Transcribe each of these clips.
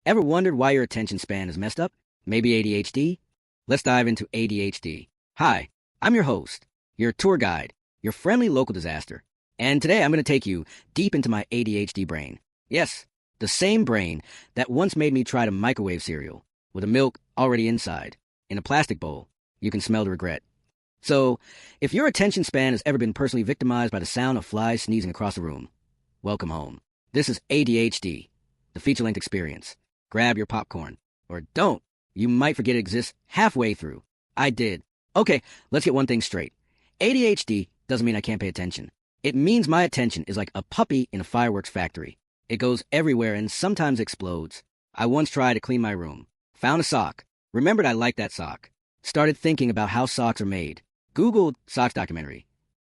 Ever wondered why your attention span is messed up? Maybe ADHD? Let's dive into ADHD. Hi, I'm your host, your tour guide, your friendly local disaster. And today I'm going to take you deep into my ADHD brain. Yes, the same brain that once made me try to microwave cereal with the milk already inside, in a plastic bowl. You can smell the regret. So, if your attention span has ever been personally victimized by the sound of flies sneezing across the room, welcome home. This is ADHD, the feature-length experience. Grab your popcorn. Or don't. You might forget it exists halfway through. I did. Okay, let's get one thing straight. ADHD doesn't mean I can't pay attention. It means my attention is like a puppy in a fireworks factory. It goes everywhere and sometimes explodes. I once tried to clean my room. Found a sock. Remembered I liked that sock. Started thinking about how socks are made. Googled socks documentary.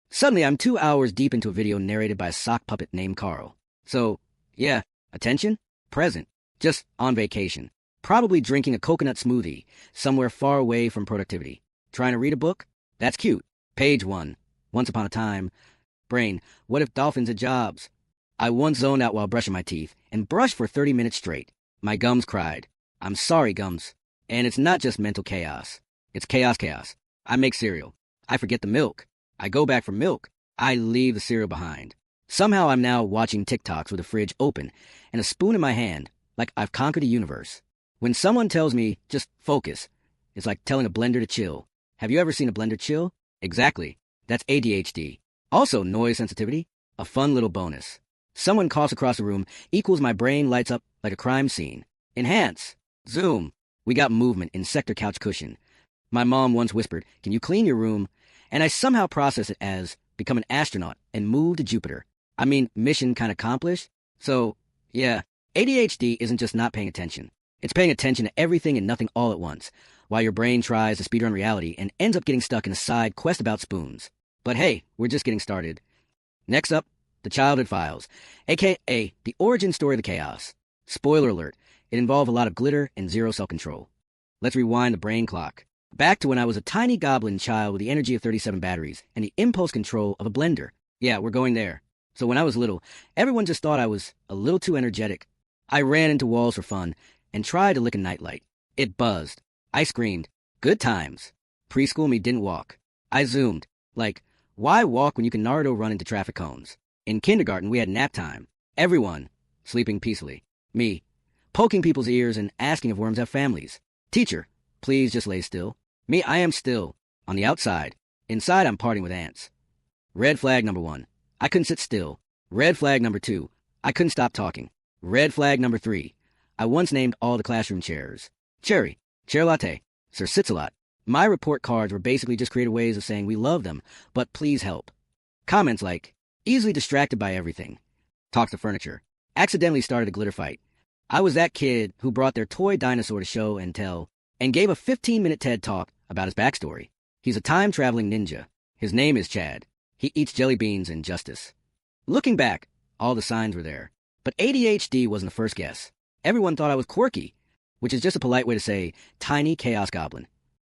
Suddenly, I'm 2 hours deep into a video narrated by a sock puppet named Carl. So, yeah, attention? Present. Just on vacation. Probably drinking a coconut smoothie somewhere far away from productivity. Trying to read a book? That's cute. Page 1. Once upon a time. Brain, what if dolphins had jobs? I once zoned out while brushing my teeth and brushed for 30 minutes straight. My gums cried. I'm sorry, gums. And it's not just mental chaos. It's chaos. I make cereal. I forget the milk. I go back for milk. I leave the cereal behind. Somehow I'm now watching TikToks with the fridge open and a spoon in my hand, like I've conquered the universe. When someone tells me, just focus, it's like telling a blender to chill. Have you ever seen a blender chill? Exactly. That's ADHD. Also, noise sensitivity, a fun little bonus. Someone coughs across the room equals my brain lights up like a crime scene. Enhance. Zoom. We got movement in sector couch cushion. My mom once whispered, can you clean your room? And I somehow process it as become an astronaut and move to Jupiter. I mean, mission kind of accomplished. So, yeah, ADHD isn't just not paying attention. It's paying attention to everything and nothing all at once, while your brain tries to speedrun reality and ends up getting stuck in a side quest about spoons. But hey, we're just getting started. Next up, the childhood files, aka the origin story of the chaos. Spoiler alert, it involved a lot of glitter and zero self-control. Let's rewind the brain clock. Back to when I was a tiny goblin child with the energy of 37 batteries and the impulse control of a blender. Yeah, we're going there. So when I was little, everyone just thought I was a little too energetic. I ran into walls for fun and tried to lick a nightlight. It buzzed. I screamed, good times. Preschool me didn't walk. I zoomed. Like, why walk when you can Naruto run into traffic cones? In kindergarten, we had nap time. Everyone sleeping peacefully. Me, poking people's ears and asking if worms have families. Teacher, please just lay still. Me, I am still. On the outside. Inside, I'm partying with ants. Red flag number 1. I couldn't sit still. Red flag number 2. I couldn't stop talking. Red flag number 3. I once named all the classroom chairs. Cherry, chair latte, Sir Sits-a-lot. My report cards were basically just creative ways of saying we love them, but please help. Comments like, easily distracted by everything. Talks to furniture. Accidentally started a glitter fight. I was that kid who brought their toy dinosaur to show and tell, and gave a 15-minute TED talk about his backstory. He's a time-traveling ninja. His name is Chad. He eats jelly beans and justice. Looking back, all the signs were there. But ADHD wasn't the first guess. Everyone thought I was quirky, which is just a polite way to say tiny chaos goblin.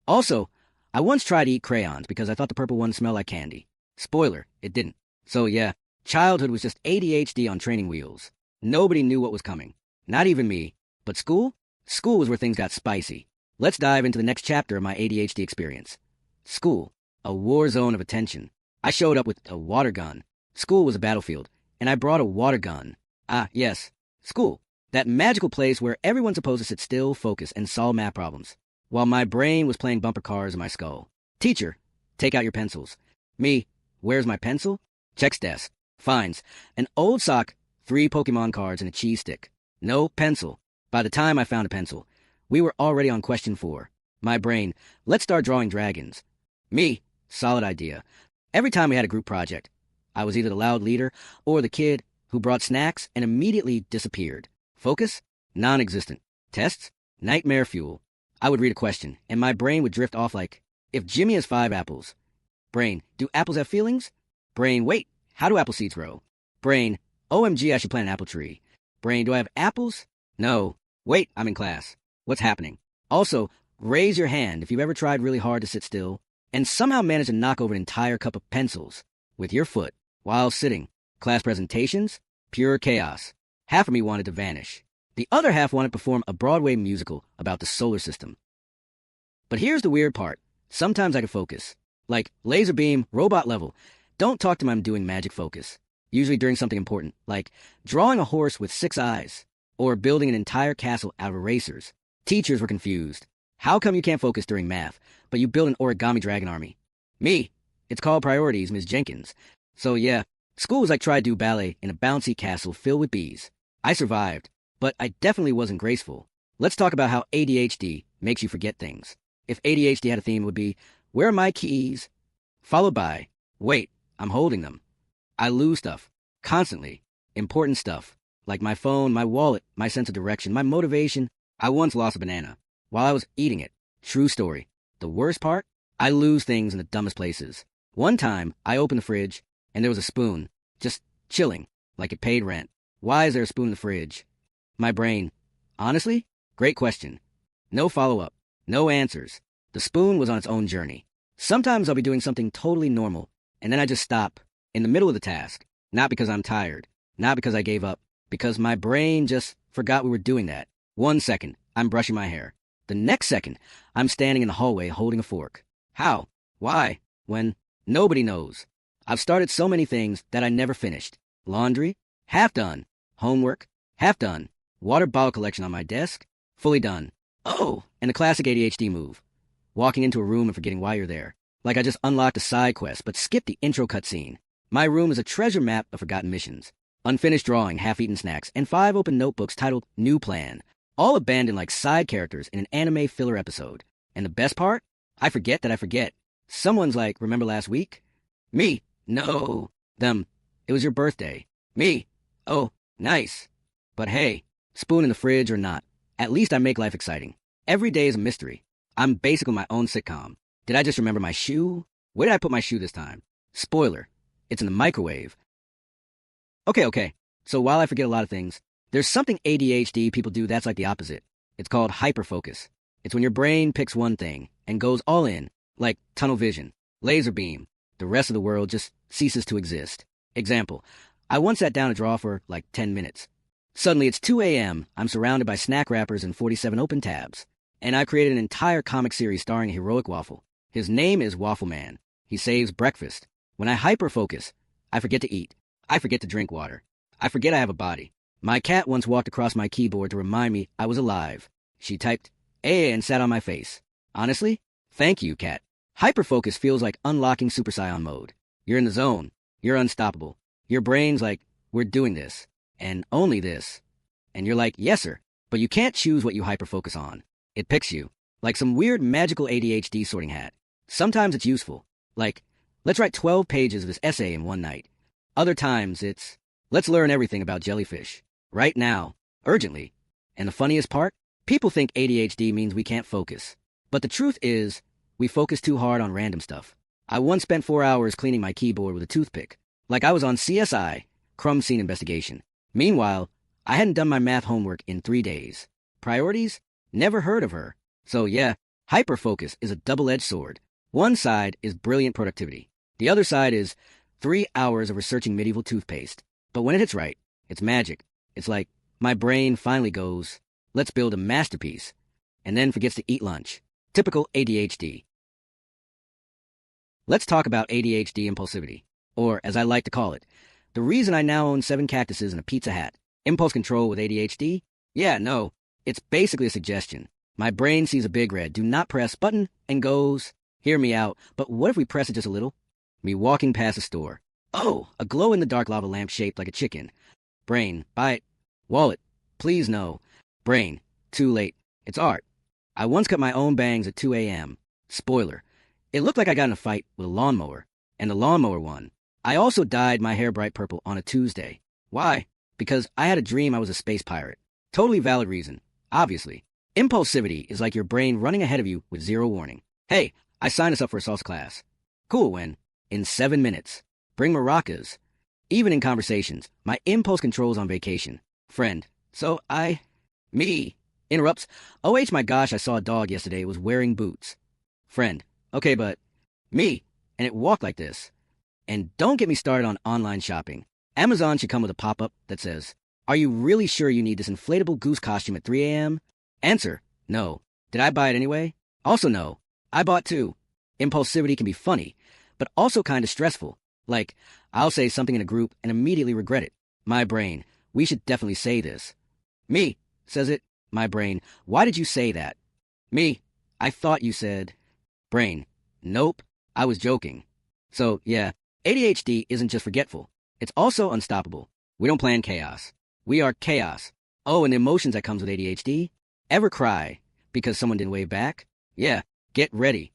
Also, I once tried to eat crayons because I thought the purple ones smelled like candy. Spoiler, it didn't. So yeah, childhood was just ADHD on training wheels. Nobody knew what was coming. Not even me. But school? School was where things got spicy. Let's dive into the next chapter of my ADHD experience. School, a war zone of attention. I showed up with a water gun. School was a battlefield, and I brought a water gun. Ah, yes, school. That magical place where everyone's supposed to sit still, focus, and solve math problems, while my brain was playing bumper cars in my skull. Teacher, take out your pencils. Me, where's my pencil? Checks desk. Finds an old sock, 3 Pokemon cards, and a cheese stick. No pencil. By the time I found a pencil, we were already on question 4. My brain, let's start drawing dragons. Me, solid idea. Every time we had a group project, I was either the loud leader or the kid who brought snacks and immediately disappeared. Focus? Non-existent. Tests? Nightmare fuel. I would read a question, and my brain would drift off like, if Jimmy has 5 apples. Brain, do apples have feelings? Brain, wait, how do apple seeds grow? Brain, OMG, I should plant an apple tree. Brain, do I have apples? No. Wait, I'm in class. What's happening? Also, raise your hand if you've ever tried really hard to sit still and somehow managed to knock over an entire cup of pencils with your foot while sitting. Class presentations? Pure chaos. Half of me wanted to vanish. The other half wanted to perform a Broadway musical about the solar system. But here's the weird part. Sometimes I can focus. Like laser beam, robot level. Don't talk to me, I'm doing magic focus. Usually during something important, like drawing a horse with 6 eyes, or building an entire castle out of erasers. Teachers were confused. How come you can't focus during math, but you build an origami dragon army? Me. It's called priorities, Ms. Jenkins. So yeah, school was like try to do ballet in a bouncy castle filled with bees. I survived, but I definitely wasn't graceful. Let's talk about how ADHD makes you forget things. If ADHD had a theme, it would be, where are my keys? Followed by, wait, I'm holding them. I lose stuff, constantly. Important stuff, like my phone, my wallet, my sense of direction, my motivation. I once lost a banana while I was eating it. True story. The worst part? I lose things in the dumbest places. One time, I opened the fridge, and there was a spoon, just chilling, like it paid rent. Why is there a spoon in the fridge? My brain. Honestly? Great question. No follow-up. No answers. The spoon was on its own journey. Sometimes I'll be doing something totally normal, and then I just stop, in the middle of the task. Not because I'm tired. Not because I gave up. Because my brain just forgot we were doing that. 1 second, I'm brushing my hair. The next second, I'm standing in the hallway holding a fork. How? Why? When? Nobody knows. I've started so many things that I never finished. Laundry? Half done. Homework? Half done. Water bottle collection on my desk? Fully done. Oh, and the classic ADHD move. Walking into a room and forgetting why you're there. Like I just unlocked a side quest, but skipped the intro cutscene. My room is a treasure map of forgotten missions. Unfinished drawing, half-eaten snacks, and 5 open notebooks titled New Plan. All abandoned like side characters in an anime filler episode. And the best part? I forget that I forget. Someone's like, remember last week? Me. No. Them. It was your birthday. Me. Oh, nice. But hey, spoon in the fridge or not, at least I make life exciting. Every day is a mystery. I'm basically my own sitcom. Did I just remember my shoe? Where did I put my shoe this time? Spoiler. It's in the microwave. Okay. So while I forget a lot of things, there's something ADHD people do that's like the opposite. It's called hyperfocus. It's when your brain picks one thing and goes all in, like tunnel vision, laser beam. The rest of the world just ceases to exist. Example, I once sat down to draw for like 10 minutes. Suddenly it's 2 a.m., I'm surrounded by snack wrappers and 47 open tabs. And I've created an entire comic series starring a heroic waffle. His name is Waffle Man. He saves breakfast. When I hyperfocus, I forget to eat. I forget to drink water. I forget I have a body. My cat once walked across my keyboard to remind me I was alive. She typed A and sat on my face. Honestly, thank you, cat. Hyperfocus feels like unlocking Super Saiyan mode. You're in the zone. You're unstoppable. Your brain's like, we're doing this. And only this. And you're like, yes, sir. But you can't choose what you hyperfocus on. It picks you. Like some weird magical ADHD sorting hat. Sometimes it's useful. Like, let's write 12 pages of this essay in one night. Other times it's, let's learn everything about jellyfish. Right now. Urgently. And the funniest part? People think ADHD means we can't focus. But the truth is, we focus too hard on random stuff. I once spent 4 hours cleaning my keyboard with a toothpick. Like I was on CSI, crime scene investigation. Meanwhile, I hadn't done my math homework in 3 days. Priorities? Never heard of her. So yeah, hyperfocus is a double-edged sword. One side is brilliant productivity. The other side is 3 hours of researching medieval toothpaste. But when it hits right, it's magic. It's like my brain finally goes, let's build a masterpiece, and then forgets to eat lunch. Typical ADHD. Let's talk about ADHD impulsivity, or as I like to call it, the reason I now own 7 cactuses and a pizza hat. Impulse control with ADHD? Yeah, no. It's basically a suggestion. My brain sees a big red, do not press button, and goes, hear me out, but what if we press it just a little? Me walking past a store. Oh, a glow-in-the-dark lava lamp shaped like a chicken. Brain, buy it. Wallet, please no. Brain, too late. It's art. I once cut my own bangs at 2 a.m. Spoiler. It looked like I got in a fight with a lawnmower, and the lawnmower won. I also dyed my hair bright purple on a Tuesday. Why? Because I had a dream I was a space pirate. Totally valid reason. Obviously. Impulsivity is like your brain running ahead of you with zero warning. Hey, I signed us up for a salsa class. Cool when? In 7 minutes. Bring maracas. Even in conversations, my impulse control's on vacation. Friend. So me. Interrupts. OH my gosh, I saw a dog yesterday. It was wearing boots. Friend. Okay, but me. And it walked like this. And don't get me started on online shopping. Amazon should come with a pop-up that says, Are you really sure you need this inflatable goose costume at 3 a.m.? Answer, no. Did I buy it anyway? Also no. I bought two. Impulsivity can be funny, but also kind of stressful. Like, I'll say something in a group and immediately regret it. My brain, we should definitely say this. Me, says it. My brain, why did you say that? Me, I thought you said. Brain, nope, I was joking. So, yeah, ADHD isn't just forgetful. It's also unstoppable. We don't plan chaos. We are chaos. Oh, and the emotions that comes with ADHD? Ever cry because someone didn't wave back? Yeah, get ready.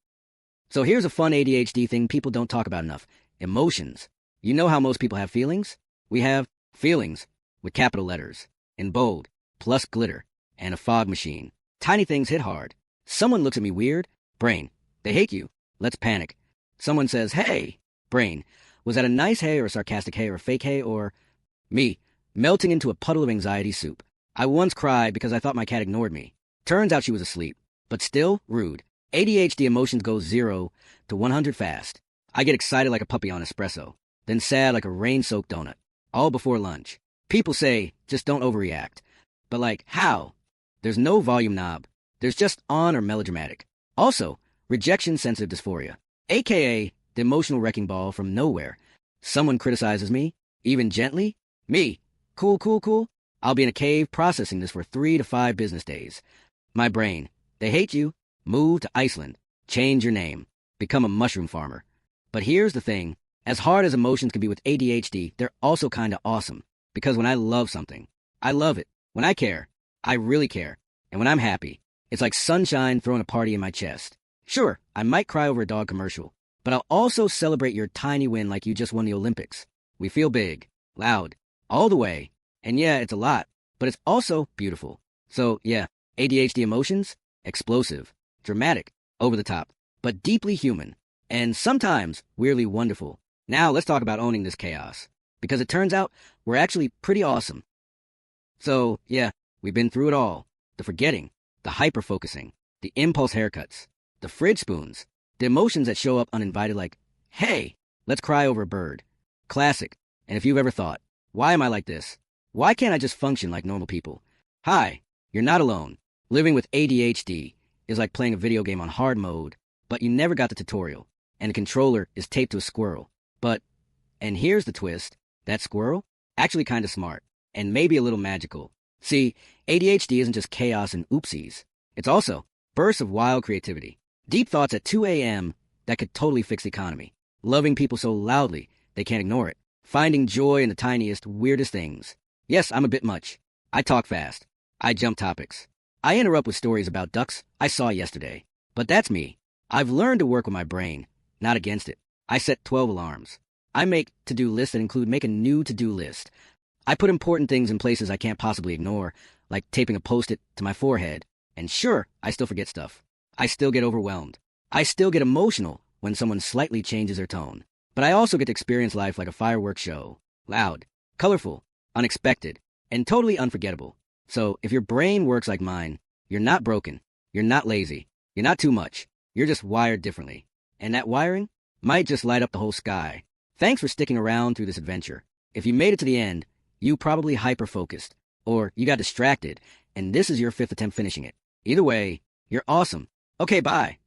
So here's a fun ADHD thing people don't talk about enough. Emotions. You know how most people have feelings? We have feelings with capital letters, in bold, plus glitter, and a fog machine. Tiny things hit hard. Someone looks at me weird. Brain, they hate you. Let's panic. Someone says, hey. Brain, was that a nice hey or a sarcastic hey or a fake hey or... Me, melting into a puddle of anxiety soup. I once cried because I thought my cat ignored me. Turns out she was asleep, but still rude. ADHD emotions go 0 to 100 fast. I get excited like a puppy on espresso, then sad like a rain-soaked donut, all before lunch. People say, just don't overreact. But like, how? There's no volume knob. There's just on or melodramatic. Also, rejection-sensitive dysphoria, aka the emotional wrecking ball from nowhere. Someone criticizes me, even gently. Me, cool. I'll be in a cave processing this for 3 to 5 business days. My brain, they hate you. Move to Iceland. Change your name. Become a mushroom farmer. But here's the thing. As hard as emotions can be with ADHD, they're also kind of awesome. Because when I love something, I love it. When I care, I really care. And when I'm happy, it's like sunshine throwing a party in my chest. Sure, I might cry over a dog commercial, but I'll also celebrate your tiny win like you just won the Olympics. We feel big, loud, all the way. And yeah, it's a lot, but it's also beautiful. So yeah, ADHD emotions, explosive, dramatic, over the top, but deeply human, and sometimes weirdly wonderful. Now let's talk about owning this chaos, because it turns out we're actually pretty awesome. So yeah, we've been through it all. The forgetting, the hyperfocusing, the impulse haircuts, the fridge spoons, the emotions that show up uninvited like, hey, let's cry over a bird. Classic. And if you've ever thought, why am I like this? Why can't I just function like normal people? Hi, you're not alone. Living with ADHD is like playing a video game on hard mode, but you never got the tutorial, and the controller is taped to a squirrel. But, and here's the twist, that squirrel, actually kind of smart, and maybe a little magical. See, ADHD isn't just chaos and oopsies. It's also bursts of wild creativity, deep thoughts at 2 a.m. that could totally fix the economy, loving people so loudly they can't ignore it, finding joy in the tiniest, weirdest things. Yes, I'm a bit much. I talk fast. I jump topics. I interrupt with stories about ducks I saw yesterday. But that's me. I've learned to work with my brain, not against it. I set 12 alarms. I make to-do lists that include make a new to-do list. I put important things in places I can't possibly ignore, like taping a post-it to my forehead. And sure, I still forget stuff. I still get overwhelmed. I still get emotional when someone slightly changes their tone. But I also get to experience life like a fireworks show. Loud, colorful, unexpected, and totally unforgettable. So if your brain works like mine, you're not broken, you're not lazy, you're not too much, you're just wired differently. And that wiring might just light up the whole sky. Thanks for sticking around through this adventure. If you made it to the end, you probably hyper-focused, or you got distracted, and this is your 5th attempt finishing it. Either way, you're awesome. Okay, bye.